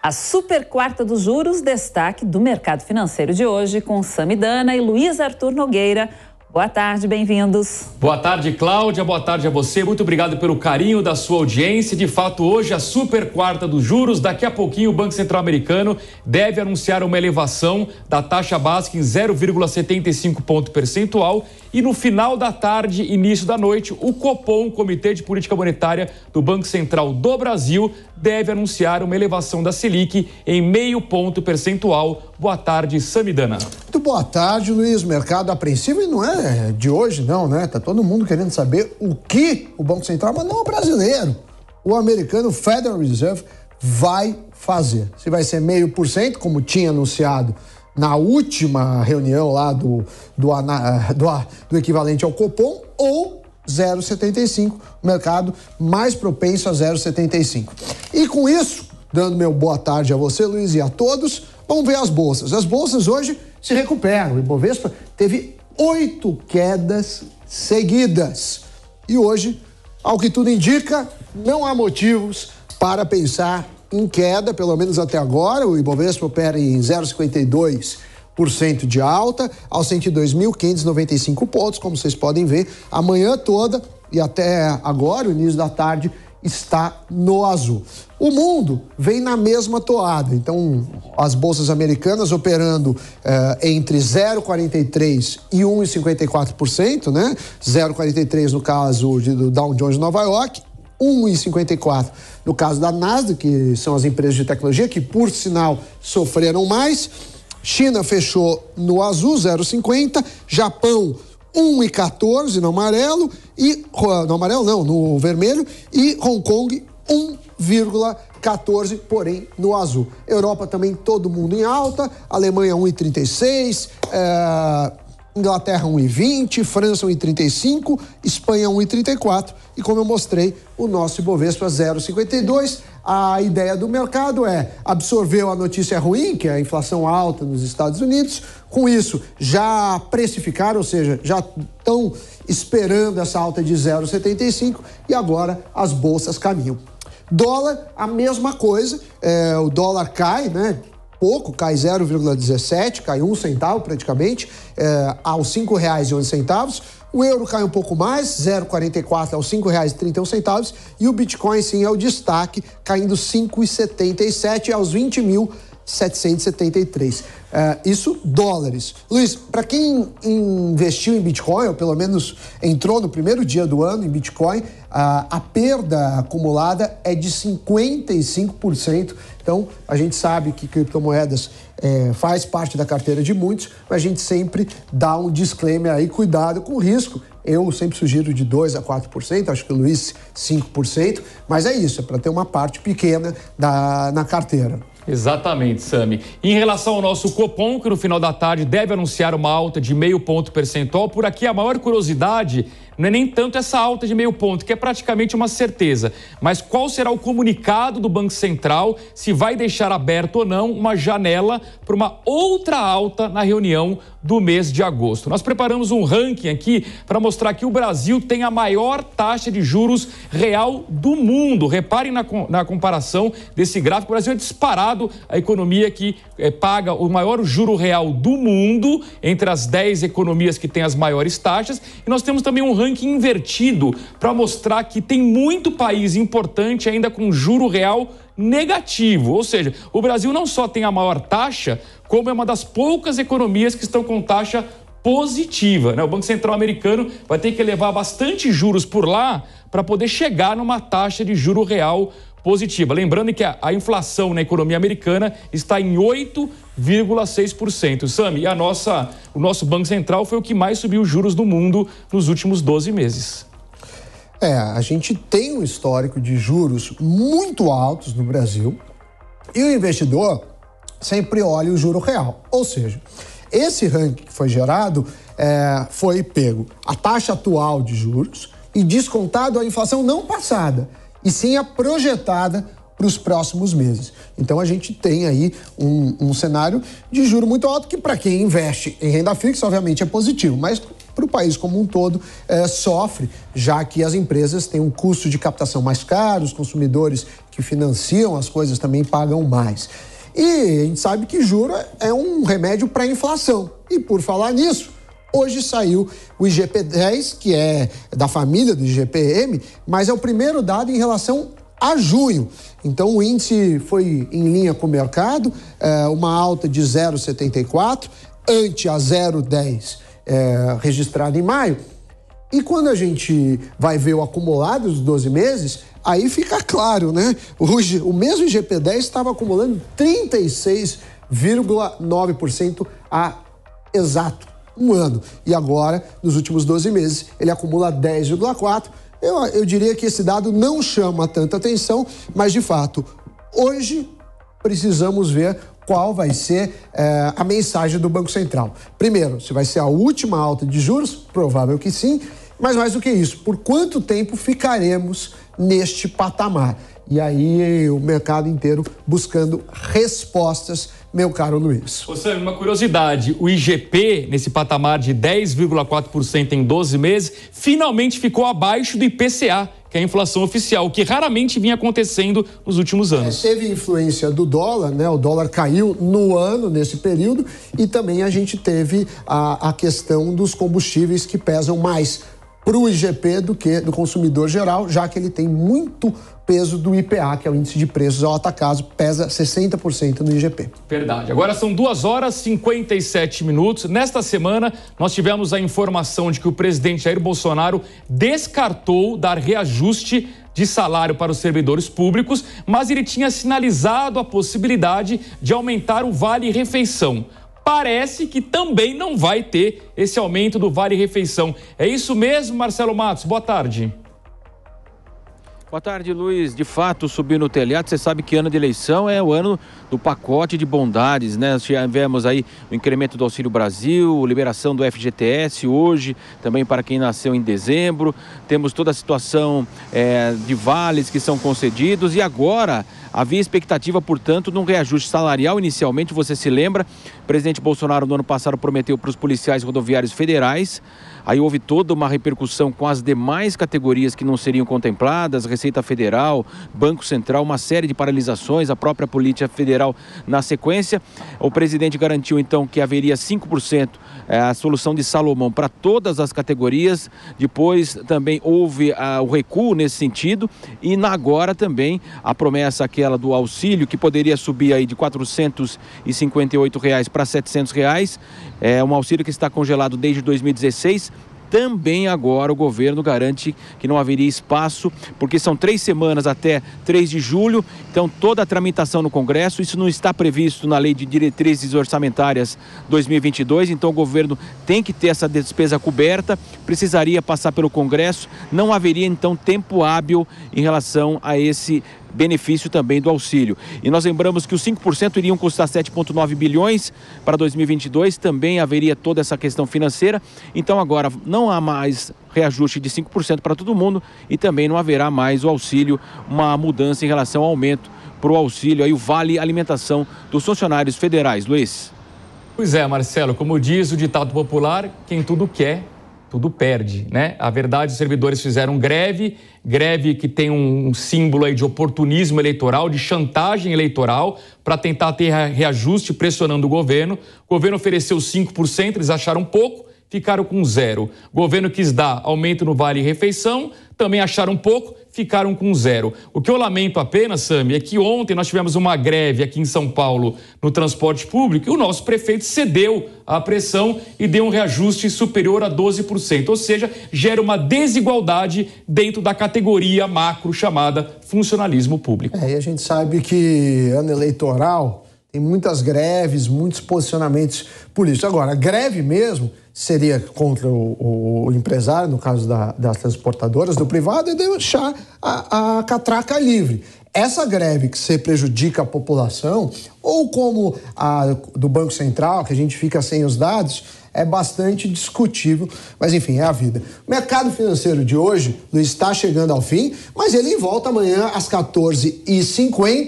A super quarta dos juros, destaque do mercado financeiro de hoje com Samidana e Luiz Arthur Nogueira. Boa tarde, bem-vindos. Boa tarde, Cláudia. Boa tarde a você. Muito obrigado pelo carinho da sua audiência. De fato, hoje a super quarta dos juros. Daqui a pouquinho o Banco Central americano deve anunciar uma elevação da taxa básica em 0,75 ponto percentual. E no final da tarde, início da noite, o Copom, Comitê de Política Monetária do Banco Central do Brasil, deve anunciar uma elevação da Selic em 0,5 ponto percentual. Boa tarde, Samidana. Muito boa tarde, Luiz. Mercado apreensivo e não é de hoje, não, né? Tá todo mundo querendo saber o que o Banco Central, mas não o brasileiro, o americano Federal Reserve vai fazer. Se vai ser 0,5%, como tinha anunciado na última reunião lá do equivalente ao Copom, ou 0,75%, o mercado mais propenso a 0,75%. E com isso, dando meu boa tarde a você, Luiz, e a todos, vamos ver as bolsas. As bolsas hoje se recuperam. O Ibovespa teve 8 quedas seguidas. E hoje, ao que tudo indica, não há motivos para pensar em queda, pelo menos até agora. O Ibovespa opera em 0,52% de alta, aos 102.595 pontos, como vocês podem ver. A manhã toda e até agora, o início da tarde, está no azul. O mundo vem na mesma toada, então as bolsas americanas operando entre 0,43% e 1,54%, né? 0,43% no caso do Dow Jones de Nova York, 1,54% no caso da Nasdaq, que são as empresas de tecnologia, que por sinal sofreram mais. China fechou no azul, 0,50%, Japão 1,14 no amarelo no vermelho, e Hong Kong 1,14, porém no azul. Europa também todo mundo em alta, Alemanha 1,36, Inglaterra 1,20, França 1,35, Espanha 1,34 e, como eu mostrei, o nosso Ibovespa 0,52. A ideia do mercado é absorveu a notícia ruim, que é a inflação alta nos Estados Unidos. Com isso, já precificaram, ou seja, já estão esperando essa alta de 0,75 e agora as bolsas caminham. Dólar, a mesma coisa, o dólar cai, né? Pouco, cai 0,17, cai 1 centavo praticamente, aos R$ 5,11. O euro cai um pouco mais, 0,44 aos R$ 5,31. E o Bitcoin, sim, é o destaque, caindo 5,77 aos 20.773. Isso dólares. Luiz, para quem investiu em Bitcoin, ou pelo menos entrou no primeiro dia do ano em Bitcoin, a perda acumulada é de 55%. Então, a gente sabe que criptomoedas faz parte da carteira de muitos, mas a gente sempre dá um disclaimer aí, cuidado com o risco. Eu sempre sugiro de 2% a 4%, acho que o Luiz 5%, mas é isso, é para ter uma parte pequena na carteira. Exatamente, Sami. Em relação ao nosso Copom, que no final da tarde deve anunciar uma alta de 0,5 ponto percentual, por aqui a maior curiosidade não é nem tanto essa alta de 0,5 ponto, que é praticamente uma certeza, mas qual será o comunicado do Banco Central, se vai deixar aberto ou não uma janela para uma outra alta na reunião do mês de agosto. Nós preparamos um ranking aqui para mostrar que o Brasil tem a maior taxa de juros real do mundo. Reparem na comparação desse gráfico. O Brasil é disparado a economia que paga o maior juro real do mundo, entre as 10 economias que têm as maiores taxas. E nós temos também um ranking invertido para mostrar que tem muito país importante ainda com juro real negativo, ou seja, o Brasil não só tem a maior taxa, como é uma das poucas economias que estão com taxa positiva, né? O Banco Central americano vai ter que elevar bastante juros por lá para poder chegar numa taxa de juro real positiva. Lembrando que a inflação na economia americana está em 8,6%. Sami, o nosso Banco Central foi o que mais subiu os juros do mundo nos últimos 12 meses. A gente tem um histórico de juros muito altos no Brasil e o investidor sempre olha o juro real. Ou seja, esse ranking que foi gerado foi pego a taxa atual de juros e descontado a inflação não passada, e sim a projetada para os próximos meses. Então a gente tem aí um cenário de juro muito alto que, para quem investe em renda fixa, obviamente é positivo, mas para o país como um todo sofre, já que as empresas têm um custo de captação mais caro, os consumidores que financiam as coisas também pagam mais. E a gente sabe que juro é um remédio para a inflação. E por falar nisso, hoje saiu o IGP-10, que é da família do IGP-M, mas é o primeiro dado em relação a junho. Então o índice foi em linha com o mercado, uma alta de 0,74, ante a 0,10 registrada em maio. E quando a gente vai ver o acumulado dos 12 meses, aí fica claro, né? O mesmo IGP-10 estava acumulando 36,9% há exato um ano. E agora, nos últimos 12 meses, ele acumula 10,4%. Eu diria que esse dado não chama tanta atenção, mas, de fato, hoje precisamos ver qual vai ser a mensagem do Banco Central. Primeiro, se vai ser a última alta de juros, provável que sim, mas mais do que isso, por quanto tempo ficaremos neste patamar? E aí o mercado inteiro buscando respostas, meu caro Luiz. Ô Sam, uma curiosidade, o IGP, nesse patamar de 10,4% em 12 meses, finalmente ficou abaixo do IPCA, que é a inflação oficial, o que raramente vinha acontecendo nos últimos anos. Teve influência do dólar, né? O dólar caiu no ano, nesse período, e também a gente teve a questão dos combustíveis que pesam mais para o IGP do que do consumidor geral, já que ele tem muito peso do IPA, que é o índice de preços ao atacado, pesa 60% no IGP. Verdade. Agora são 2h57. Nesta semana, nós tivemos a informação de que o presidente Jair Bolsonaro descartou dar reajuste de salário para os servidores públicos, mas ele tinha sinalizado a possibilidade de aumentar o vale-refeição. Parece que também não vai ter esse aumento do vale-refeição. É isso mesmo, Marcelo Matos? Boa tarde. Boa tarde, Luiz. De fato, subiu no telhado. Você sabe que ano de eleição é o ano do pacote de bondades, né? Nós tivemos aí o incremento do Auxílio Brasil, liberação do FGTS hoje, também para quem nasceu em dezembro. Temos toda a situação de vales que são concedidos e agora havia expectativa, portanto, de um reajuste salarial. Inicialmente, você se lembra, o presidente Bolsonaro no ano passado prometeu para os policiais rodoviários federais. Aí houve toda uma repercussão com as demais categorias que não seriam contempladas, Receita Federal, Banco Central, uma série de paralisações, a própria Polícia Federal na sequência. O presidente garantiu então que haveria 5% a solução de Salomão para todas as categorias. Depois também houve o recuo nesse sentido e agora também a promessa aquela do auxílio que poderia subir aí de R$ 458 para R$ 700. É um auxílio que está congelado desde 2016. Também agora o governo garante que não haveria espaço, porque são 3 semanas até 3 de julho, então toda a tramitação no Congresso, isso não está previsto na Lei de Diretrizes Orçamentárias 2022, então o governo tem que ter essa despesa coberta, precisaria passar pelo Congresso, não haveria então tempo hábil em relação a esse benefício também do auxílio. E nós lembramos que os 5% iriam custar 7,9 bilhões para 2022, também haveria toda essa questão financeira, então agora não há mais reajuste de 5% para todo mundo e também não haverá mais o auxílio, uma mudança em relação ao aumento para o auxílio, aí o vale alimentação dos funcionários federais. Luiz. Pois é, Marcelo, como diz o ditado popular, quem tudo quer, tudo perde, né? A verdade, os servidores fizeram greve que tem um símbolo aí de oportunismo eleitoral, de chantagem eleitoral, para tentar ter reajuste pressionando o governo. O governo ofereceu 5%, eles acharam pouco, ficaram com 0%. O governo quis dar aumento no vale-refeição, também acharam pouco, ficaram com 0%. O que eu lamento apenas, Sami, é que ontem nós tivemos uma greve aqui em São Paulo no transporte público e o nosso prefeito cedeu à pressão e deu um reajuste superior a 12%, ou seja, gera uma desigualdade dentro da categoria macro chamada funcionalismo público. E a gente sabe que ano eleitoral tem muitas greves, muitos posicionamentos políticos. Agora, greve mesmo seria contra o empresário, no caso das transportadoras, do privado, e deixar a catraca livre. Essa greve que você prejudica a população, ou como a do Banco Central, que a gente fica sem os dados, é bastante discutível, mas enfim, é a vida. O mercado financeiro de hoje, Luiz, está chegando ao fim, mas ele volta amanhã às 14h50.